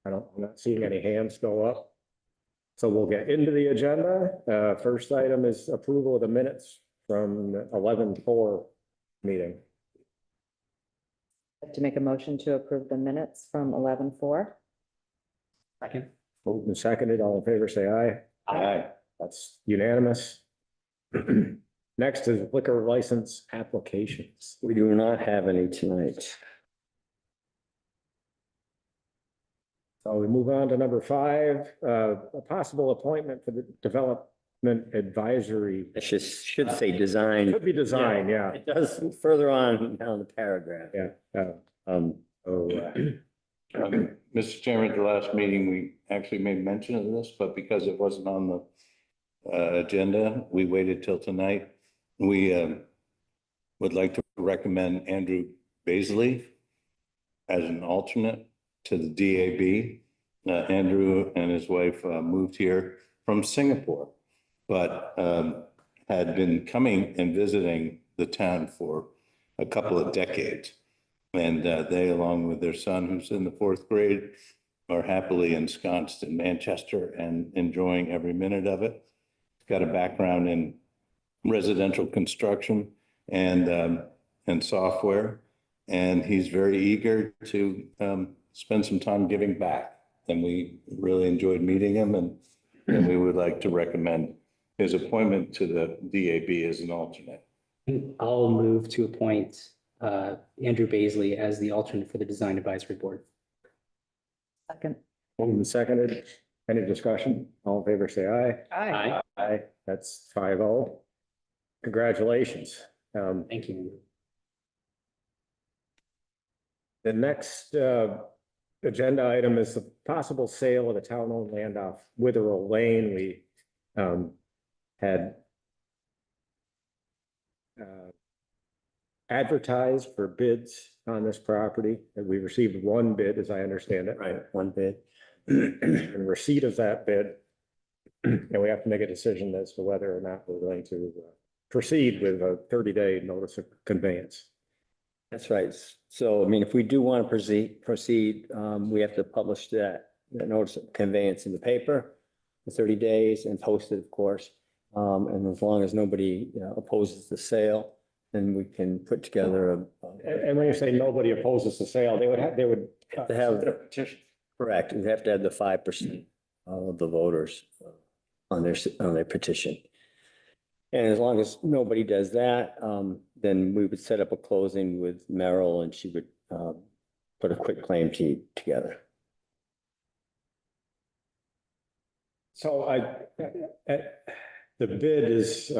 I'm not seeing any hands go up. So we'll get into the agenda. First item is approval of the minutes from 11/4 meeting. Like to make a motion to approve the minutes from 11/4. Second. Moved and seconded, all in favor, say aye. Aye. That's unanimous. Next is liquor license applications. We do not have any tonight. So we move on to number 5, a possible appointment for the Development Advisory. It should say design. Could be design, yeah. It does further on down the paragraph. Yeah. Um, Mr. Chairman, at the last meeting, we actually made mention of this, but because it wasn't on the agenda, we waited till tonight. We would like to recommend Andrew Baisley as an alternate to the DAB. Andrew and his wife moved here from Singapore, but had been coming and visiting the town for a couple of decades. And they, along with their son, who's in the 4th grade, are happily ensconced in Manchester and enjoying every minute of it. He's got a background in residential construction and software, and he's very eager to spend some time giving back. And we really enjoyed meeting him, and we would like to recommend his appointment to the DAB as an alternate. I'll move to appoint Andrew Baisley as the alternate for the Design Advisory Board. Second. Moved and seconded. Any discussion? All in favor, say aye. Aye. Aye. That's 5-0. Congratulations. Thank you. The next agenda item is the possible sale of the town-owned land off Witherell Lane. We had advertised for bids on this property, and we received one bid, as I understand it. right, one bid. In receipt of that bid, and we have to make a decision as to whether or not we're going to proceed with a 30-day notice of conveyance. That's right. So, I mean, if we do want to proceed, we have to publish that notice of conveyance in the paper for 30 days and post it, of course. And as long as nobody opposes the sale, then we can put together And when you say nobody opposes the sale, they would have to have a petition. correct. We have to have the 5% of the voters on their petition. And as long as nobody does that, then we would set up a closing with Merrill, and she would put a quick claim deed together. So the bid is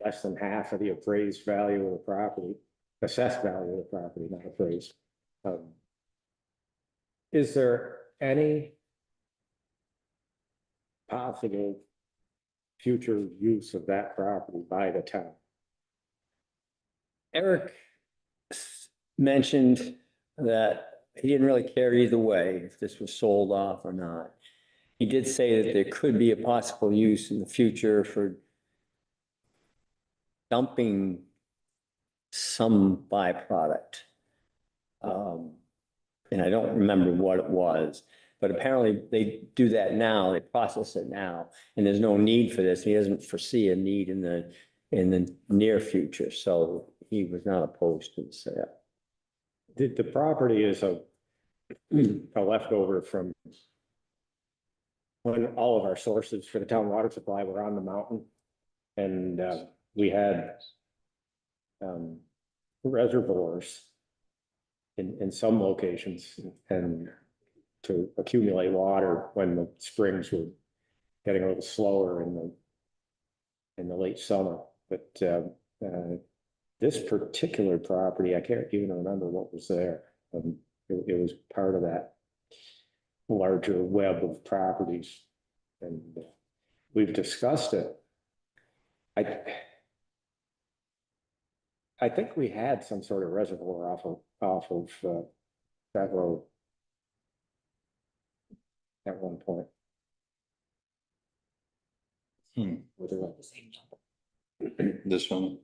less than half of the appraised value of the property, assessed value of the property, not appraised. Is there any possible future use of that property by the town? Eric mentioned that he didn't really care either way if this was sold off or not. He did say that there could be a possible use in the future for dumping some byproduct. And I don't remember what it was, but apparently they do that now, they process it now, and there's no need for this. He doesn't foresee a need in the near future, so he was not opposed to the sale. The property is a leftover from when all of our sources for the town water supply were on the mountain. And we had reservoirs in some locations and to accumulate water when the springs were getting a little slower in the late summer. But this particular property, I can't even remember what was there. It was part of that larger web of properties, and we've discussed it. I think we had some sort of reservoir off of that road at one point. With the This one,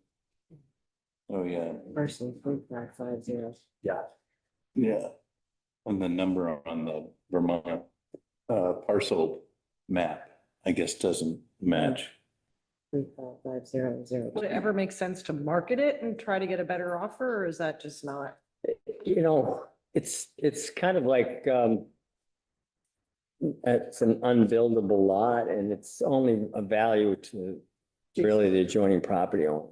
Oh, yeah, Parcel 3550. Yeah. yeah. And the number on the Vermont parcel map, I guess, doesn't match. 35500. Would it ever make sense to market it and try to get a better offer, or is that just not? You know, it's kind of like, it's an unbuildable lot and it's only a value to really the adjoining property owner.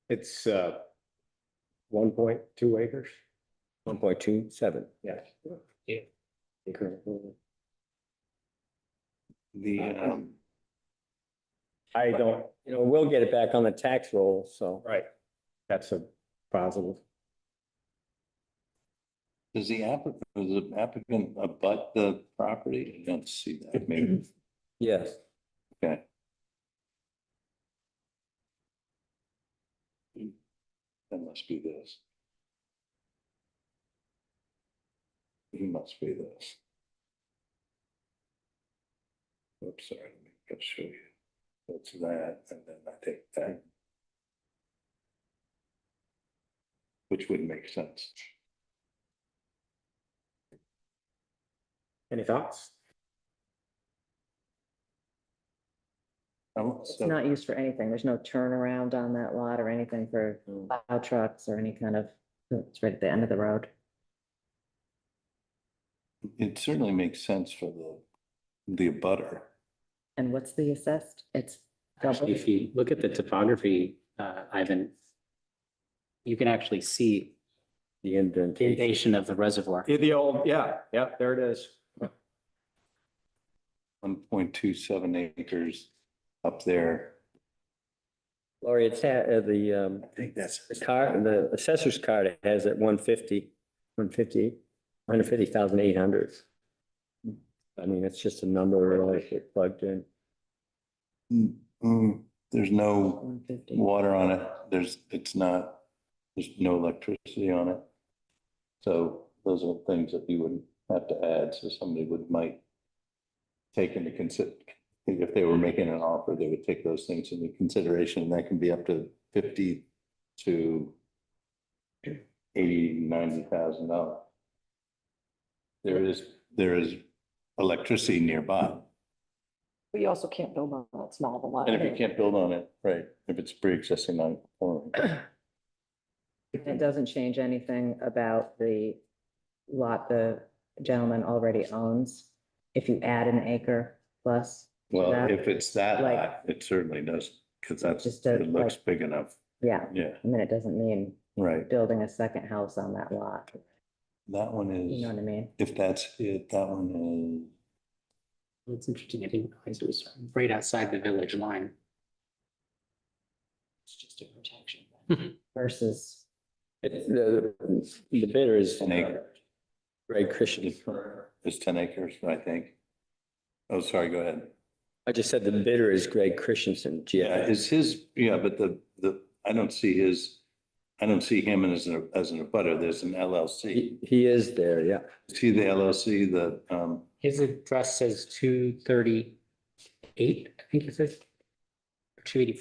It's 1.2 acres. 1.27. Yeah. Yeah. Acre. The, I don't, You know, we'll get it back on the tax roll, so. right. That's a positive. does the applicant abut the property? I don't see that, maybe, Yes. okay. That must be this. He must be this. Oops, sorry, let me go show you. That's that, and then I take that. Which would make sense. Any thoughts? It's not used for anything. There's no turnaround on that lot or anything for plow trucks or any kind of, it's right at the end of the road. It certainly makes sense for the abutter. And what's the assessed? It's double. Actually, if you look at the topography, Ivan, you can actually see The the indentation. indentation of the reservoir. The old, yeah, there it is. 1.27 acres up there. Laurie, it's the I think that's. the assessor's card it has at 150,800. I mean, it's just a number really plugged in. There's no 150. water on it. There's no electricity on it. So those are things that you would have to add. So somebody might take into consider, if they were making an offer, they would take those things into consideration. And that can be up to 50 to 80, $90,000. There is electricity nearby. But you also can't build on that small of a lot. And if you can't build on it, right, if it's pre-existing non-conforming. It doesn't change anything about the lot the gentleman already owns. If you add an acre plus. to Well, that, if it's that like- high, it certainly does, because Just it looks like- big enough. Yeah, Yeah, I mean, it doesn't mean right. building a second house on that lot. That one You know what I is, mean? if that's it, that one It's interesting. I didn't realize it was right outside the village line. It's just a protection. Versus, The bidder is An acre. Greg Christian. is 10 acres, I think. Oh, sorry, go ahead. I just said the bidder is Greg Christensen, Yeah, GFS. is his, yeah, but I don't see him as an abutter. There's an LLC. He is there, yeah. See the LLC, His address says 238, I think it says. 280.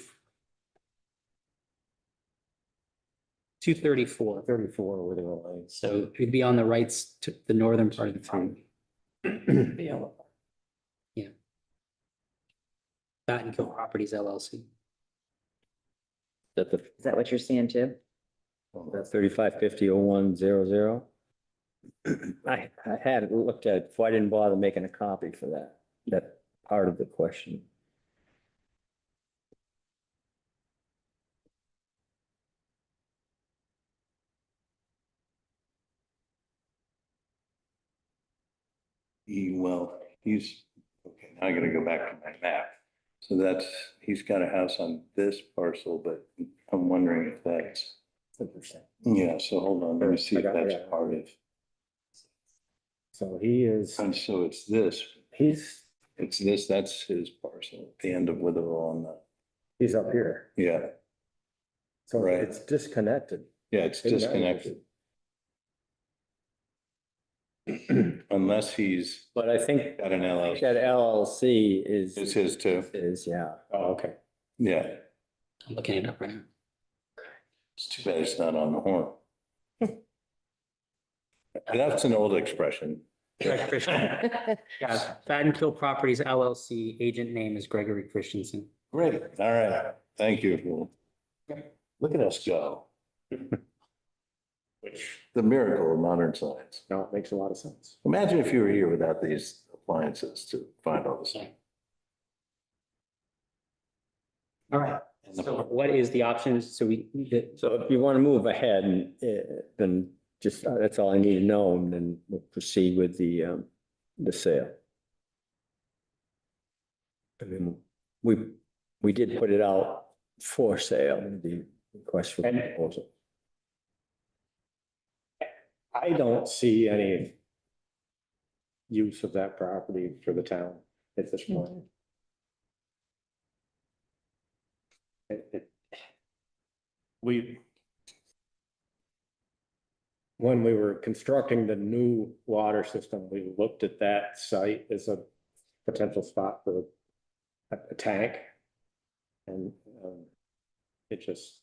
234. 34 with a line. So it'd be on the rights to the northern part of the farm. Yeah. Batten Kill Properties LLC. That the is that what you're seeing too? 3550-0100. I had it looked at, before I didn't bother making a copy for that part of the question. he's, okay, now I gotta go back to my map. So he's got a house on this parcel, but I'm wondering if that's, yeah, so hold on, let me see if that's part of. So he is, And so it's this, that's his parcel, at the end of Witherell on he's up here. yeah, So Right. it's disconnected. yeah, it's Big disconnected. unless he's But I think got an LLC. that LLC Is his too. is, yeah. Oh, okay. Yeah, I'm looking it up right now. it's too bad it's not on the horn. That's an old expression. Greg Christian. Yeah, Fadden Properties LLC, agent name is Gregory Christensen. Great, all right, thank you. Look at us go. Which, The miracle of modern science. no, it makes a lot of sense. Imagine if you were here without these appliances to find all this. All right, so what is the options? So So if you want to move ahead and then just, that's all I need to know, and then we'll proceed with the sale. I mean, we did put it out for sale, the request for And- proposal. I don't see any use of that property for the town at this point. We, when we were constructing the new water system, we looked at that site as a potential spot for a tank. And it just,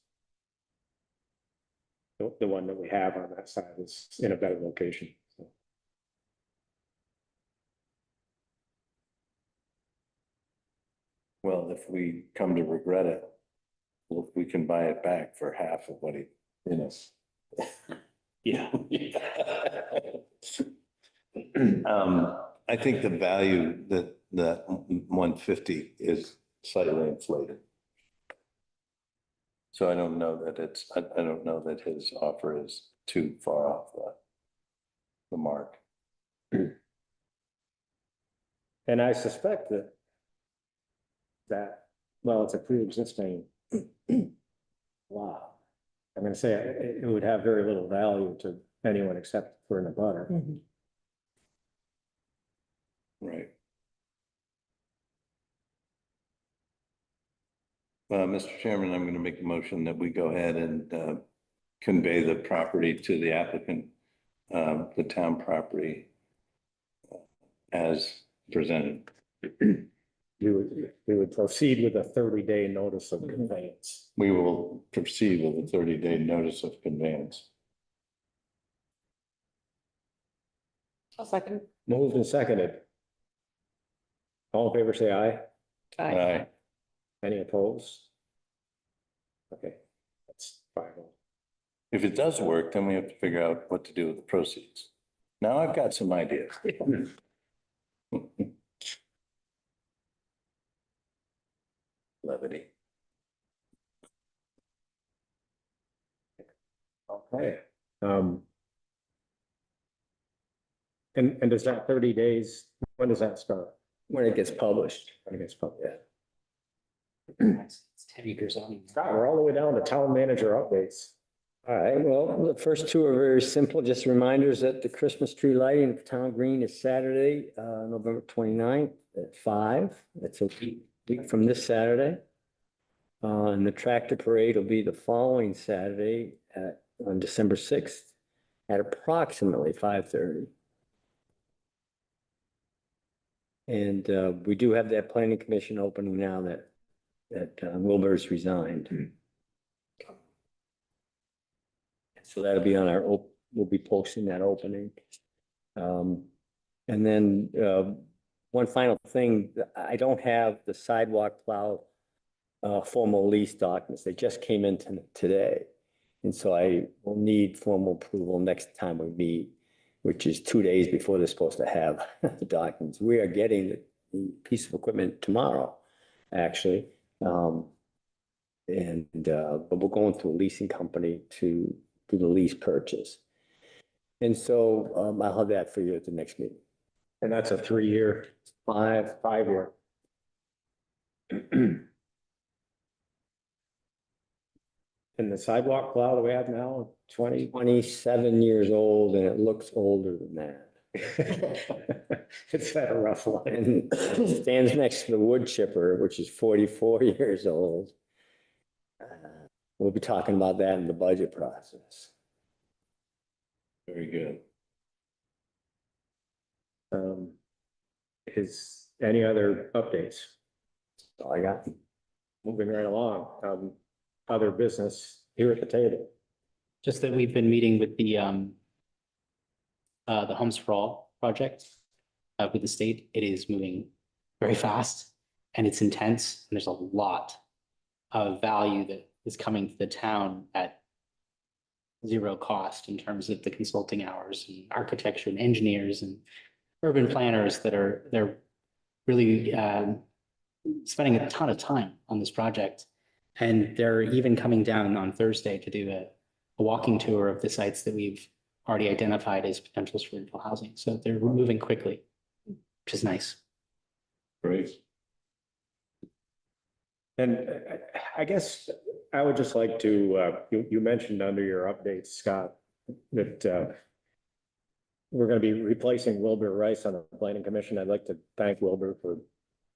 the one that we have on that side is in a better location. So, Well, if we come to regret it, we can buy it back for half of what he, you know. yeah. I think the value that 150 is slightly inflated. So I don't know that I don't know that his offer is too far off the mark. And I suspect that, well, it's a pre-existing lot. I'm gonna say it would have very little value to anyone except for an abutter. Right. Mr. Chairman, I'm going to make a motion that we go ahead and convey the property to the applicant, the town property as presented. We would proceed with a 30-day notice of conveyance. We will proceed with a 30-day notice of conveyance. A second. Moved and seconded. All in favor, say aye. Aye. Any opposed? Okay, that's fine. If it does work, then we have to figure out what to do with the proceeds. Now I've got some ideas. Levity. Okay. And does that 30 days, when does that start? When it gets published. When it gets published? It's 10 acres on. Scott, we're all the way down to town manager updates. All right, well, the first two are very simple, just reminders that the Christmas tree lighting at Town Green is Saturday, November 29th at 5. That's a week from this Saturday. And the tractor parade will be the following Saturday on December 6th at approximately 5:30. And we do have that planning commission opening now that Wilbur's resigned. So that'll be on we'll be posting that opening. And then one final thing, I don't have the sidewalk plow formal lease documents. They just came in today. And so I will need formal approval next time we meet, which is 2 days before they're supposed to have the documents. We are getting the piece of equipment tomorrow, actually. But we're going to a leasing company to do the lease purchase. And so I'll have that for you at the next meeting. And that's a 3-year, 5-year. And the sidewalk plow that we have now, 20? 27 years old, and it looks older than that. It's had a rough life. And it stands next to the wood chipper, which is 44 years old. We'll be talking about that in the budget process. Very good. Is any other updates? That's all I got. Moving right along, other business here at the table. Just that we've been meeting with the Homes for All project with the state. It is moving very fast and it's intense. And there's a lot of value that is coming to the town at zero cost in terms of the consulting hours and architecture and engineers and urban planners they're really spending a ton of time on this project. And they're even coming down on Thursday to do a walking tour of the sites that we've already identified as potentials for rental housing. So they're moving quickly, which is nice. Great. And I guess I would just like to, you mentioned under your updates, Scott, that we're going to be replacing Wilbur Rice on the planning commission. I'd like to thank Wilbur for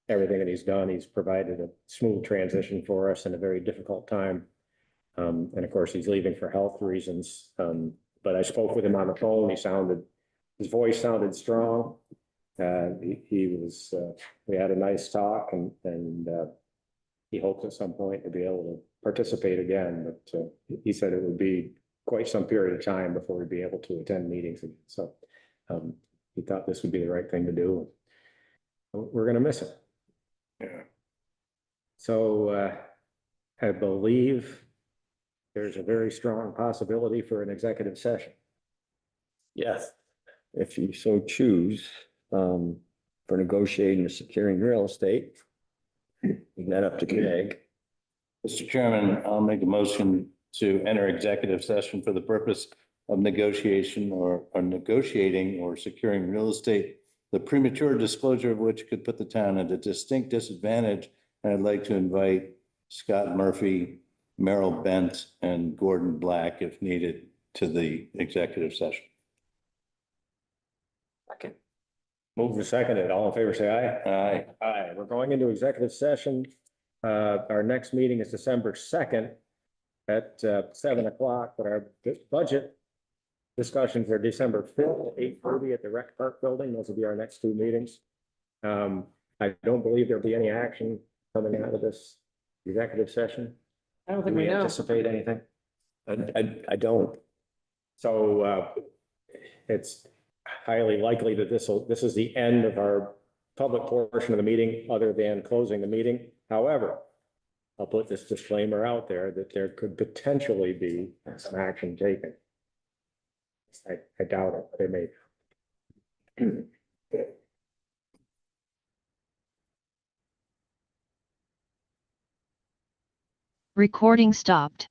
everything that he's done. He's provided a smooth transition for us in a very difficult time. And of course, he's leaving for health reasons. But I spoke with him on the phone. His voice sounded strong. We had a nice talk and he hopes at some point to be able to participate again, but he said it would be quite some period of time before we'd be able to attend meetings again. So he thought this would be the right thing to do. We're going to miss him. Yeah. So I believe there's a very strong possibility for an executive session. Yes, if you so choose, for negotiating or securing real estate. Leave that up to Greg. Mr. Chairman, I'll make a motion to enter executive session for the purpose of negotiation or negotiating or securing real estate, the premature disclosure of which could put the town at a distinct disadvantage. And I'd like to invite Scott Murphy, Merrill Bent, and Gordon Black, if needed, to the executive session. Okay. Move to second it. All in favor, say aye. Aye. Aye. We're going into executive session. Our next meeting is December 2nd at 7 o'clock, but our budget discussions are December 5th at 8:30 at the Rec Park Building. Those will be our next two meetings. I don't believe there'll be any action coming out of this executive session. I don't Do think we we know. anticipate anything? I don't. So it's highly likely that this is the end of our public portion of the meeting, other than closing the meeting. However, I'll put this disclaimer out there that there could potentially be some action taken. I doubt it, but it may. Recording stopped.